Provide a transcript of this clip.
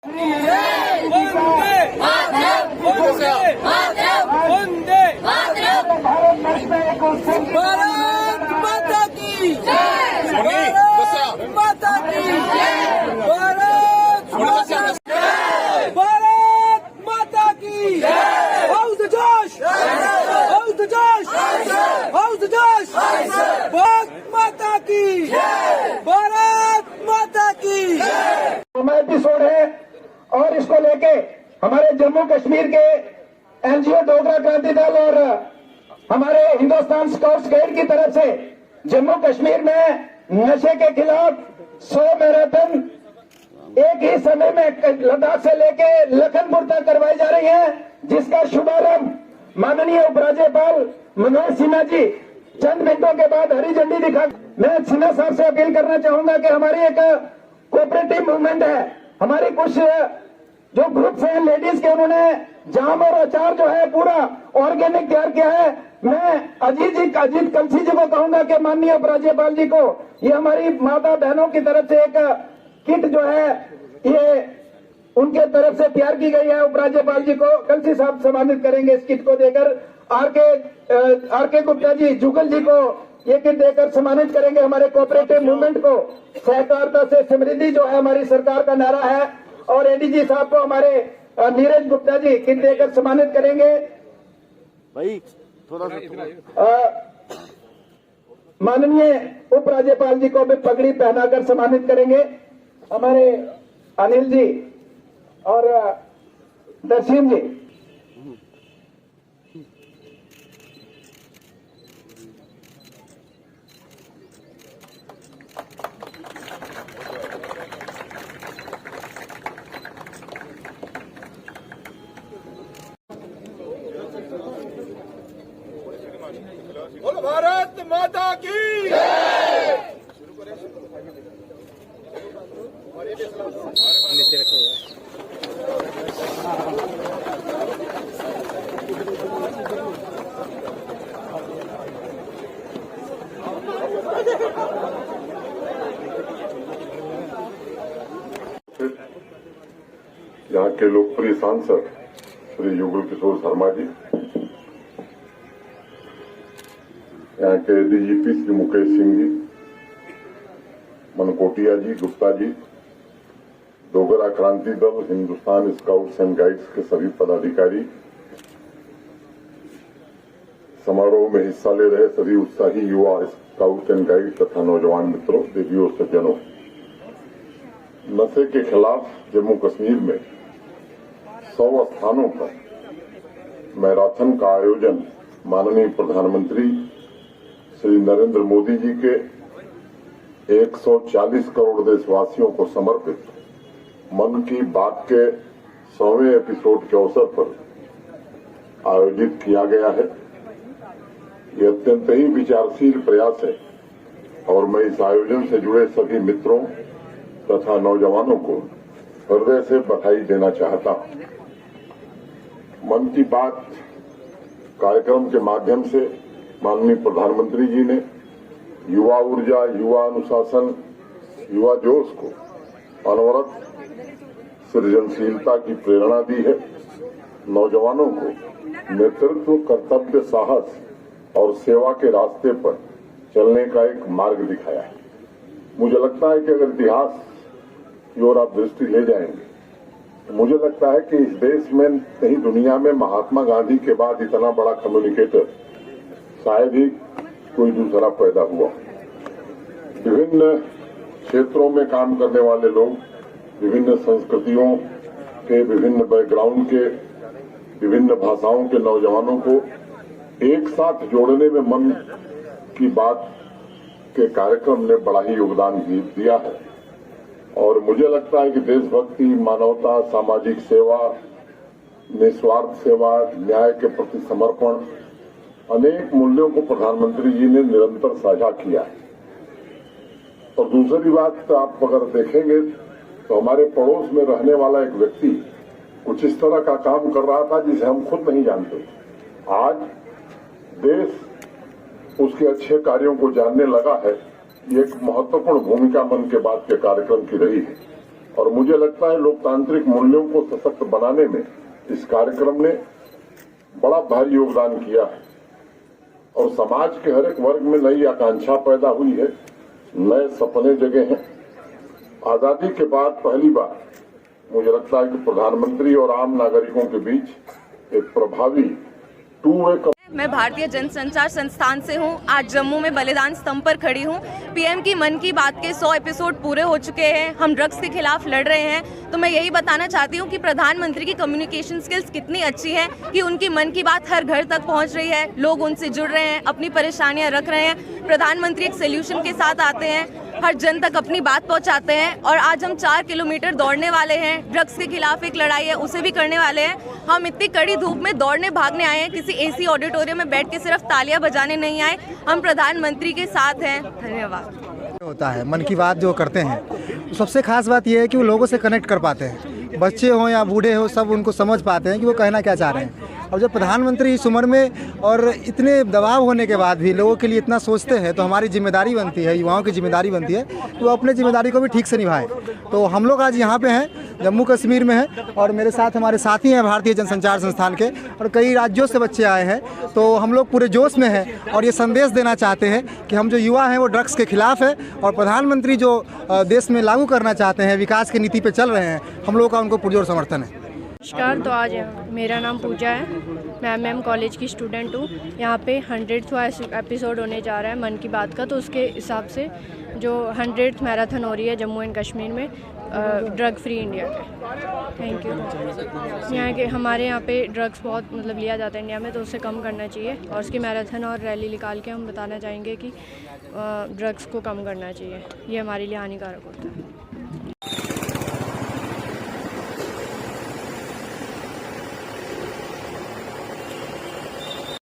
भारत माता की जय, भारत माता की जय, भारत माता की जय। हाउस द जोश, हाउस द जोश, हाउस द जोश। भारत माता की जय, भारत माता की जय। एपिसोड है और इसको लेके हमारे जम्मू कश्मीर के एनजीओ डोगरा क्रांति दल और हमारे हिंदुस्तान स्काउट्स गाइड की तरफ से जम्मू कश्मीर में नशे के खिलाफ 100 मैराथन एक ही समय में लद्दाख से लेके लखनपुर तक करवाई जा रही है, जिसका शुभारंभ माननीय उपराज्यपाल मनोज सिन्हा जी चंद मिनटों के बाद हरी झंडी दिखा। मैं सिन्हा साहब से अपील करना चाहूंगा कि हमारी एक कोऑपरेटिव मूवमेंट है, हमारी कुछ जो ग्रुप्स हैं लेडीज के, उन्होंने जाम और अचार जो है पूरा ऑर्गेनिक तैयार किया है। मैं अजीत कलसी जी को कहूंगा कि माननीय उपराज्यपाल जी को ये हमारी माता बहनों की तरफ से एक किट जो है ये उनके तरफ से तैयार की गई है। उपराज्यपाल जी को कलसी साहब सम्मानित करेंगे इस किट को देकर। आर के गुप्ता जी जुगल जी को ये किट देकर सम्मानित करेंगे। हमारे कोऑपरेटिव मूवमेंट को सहकारिता से समृद्धि जो है हमारी सरकार का नारा है। और एडीजी साहब को हमारे नीरज गुप्ता जी किट देकर सम्मानित करेंगे। भाई थोड़ा सा माननीय उपराज्यपाल जी को भी पगड़ी पहनाकर सम्मानित करेंगे। हमारे अनिल जी और दर्शन जी। बोलो भारत माता की जय। नीचे रखो। यहाँ के लोकप्रिय सांसद श्री युगल किशोर शर्मा जी, यहाँ के DGP Shri Mukesh Singh ji, Mankotia ji, Gupta ji, Dogra Kranti Dal, Hindustan scouts and guides के सभी पदाधिकारी, समारोह में हिस्सा ले रहे सभी उत्साही युवा स्काउट एंड गाइड तथा नौजवान मित्रों, देवियों, सज्जनों, नशे के खिलाफ जम्मू कश्मीर में 100 स्थानों पर मैराथन का आयोजन माननीय प्रधानमंत्री श्री नरेंद्र मोदी जी के 140 करोड़ देशवासियों को समर्पित मन की बात के 100वें एपिसोड के अवसर पर आयोजित किया गया है। ये अत्यंत ही विचारशील प्रयास है और मैं इस आयोजन से जुड़े सभी मित्रों तथा नौजवानों को हृदय से बधाई देना चाहता हूं। मन की बात कार्यक्रम के माध्यम से माननीय प्रधानमंत्री जी ने युवा ऊर्जा, युवा अनुशासन, युवा जोश को अनवरत सृजनशीलता की प्रेरणा दी है। नौजवानों को नेतृत्व, कर्तव्य, साहस और सेवा के रास्ते पर चलने का एक मार्ग दिखाया है। मुझे लगता है कि अगर इतिहास की ओर आप दृष्टि ले जाएंगे तो मुझे लगता है कि इस देश में कहीं दुनिया में महात्मा गांधी के बाद इतना बड़ा कम्युनिकेटर शायद ही कोई दूसरा पैदा हुआ। विभिन्न क्षेत्रों में काम करने वाले लोग, विभिन्न संस्कृतियों के, विभिन्न बैकग्राउंड के, विभिन्न भाषाओं के नौजवानों को एक साथ जोड़ने में मन की बात के कार्यक्रम ने बड़ा ही योगदान दिया है। और मुझे लगता है कि देशभक्ति, मानवता, सामाजिक सेवा, निस्वार्थ सेवा, न्याय के प्रति समर्पण, अनेक मूल्यों को प्रधानमंत्री जी ने निरंतर साझा किया है। और दूसरी बात आप अगर देखेंगे तो हमारे पड़ोस में रहने वाला एक व्यक्ति कुछ इस तरह का काम कर रहा था जिसे हम खुद नहीं जानते। आज देश उसके अच्छे कार्यों को जानने लगा है। ये एक महत्वपूर्ण भूमिका मन के बात के कार्यक्रम की रही है और मुझे लगता है लोकतांत्रिक मूल्यों को सशक्त बनाने में इस कार्यक्रम ने बड़ा भारी योगदान किया है और समाज के हर एक वर्ग में नई आकांक्षा पैदा हुई है, नए सपने जगे हैं। आजादी के बाद पहली बार मुझे लगता है कि प्रधानमंत्री और आम नागरिकों के बीच एक प्रभावी टू वे। मैं भारतीय जनसंचार संस्थान से हूं। आज जम्मू में बलिदान स्तंभ पर खड़ी हूं। पीएम की मन की बात के 100 एपिसोड पूरे हो चुके हैं। हम ड्रग्स के खिलाफ लड़ रहे हैं। तो मैं यही बताना चाहती हूं कि प्रधानमंत्री की कम्युनिकेशन स्किल्स कितनी अच्छी है कि उनकी मन की बात हर घर तक पहुंच रही है, लोग उनसे जुड़ रहे हैं, अपनी परेशानियां रख रहे हैं। प्रधानमंत्री एक सोल्यूशन के साथ आते हैं, हर जन तक अपनी बात पहुंचाते हैं। और आज हम 4 किलोमीटर दौड़ने वाले हैं। ड्रग्स के खिलाफ एक लड़ाई है, उसे भी करने वाले हैं। हम इतनी कड़ी धूप में दौड़ने भागने आए हैं, किसी एसी ऑडिटोरियम में बैठ के सिर्फ तालियां बजाने नहीं आए। हम प्रधानमंत्री के साथ हैं। धन्यवाद। होता है मन की बात जो करते हैं, तो सबसे खास बात यह है कि वो लोगों से कनेक्ट कर पाते हैं। बच्चे हों या बूढ़े हो, सब उनको समझ पाते हैं कि वो कहना क्या चाह रहे हैं। और जब प्रधानमंत्री इस उम्र में और इतने दबाव होने के बाद भी लोगों के लिए इतना सोचते हैं, तो हमारी जिम्मेदारी बनती है, युवाओं की जिम्मेदारी बनती है कि वो अपने जिम्मेदारी को भी ठीक से निभाएं। तो हम लोग आज यहाँ पे हैं, जम्मू कश्मीर में हैं, और मेरे साथ हमारे साथी हैं भारतीय जनसंचार संस्थान के, और कई राज्यों से बच्चे आए हैं। तो हम लोग पूरे जोश में हैं और ये संदेश देना चाहते हैं कि हम जो युवा हैं वो ड्रग्स के खिलाफ है, और प्रधानमंत्री जो देश में लागू करना चाहते हैं, विकास की नीति पे चल रहे हैं, हम लोग का उनको पुरजोर समर्थन है। नमस्कार। तो आज मेरा नाम पूजा है, मैं MM कॉलेज की स्टूडेंट हूँ। यहाँ पे 100वां एपिसोड होने जा रहा है मन की बात का, तो उसके हिसाब से जो 100th मैराथन हो रही है जम्मू एंड कश्मीर में ड्रग फ्री इंडिया के। Thank you. यहाँ के हमारे यहाँ पे ड्रग्स बहुत लिया जाता है इंडिया में, तो उससे कम करना चाहिए, और उसकी मैराथन और रैली निकाल के हम बताना चाहेंगे कि ड्रग्स को कम करना चाहिए, ये हमारे लिए हानिकारक होता है।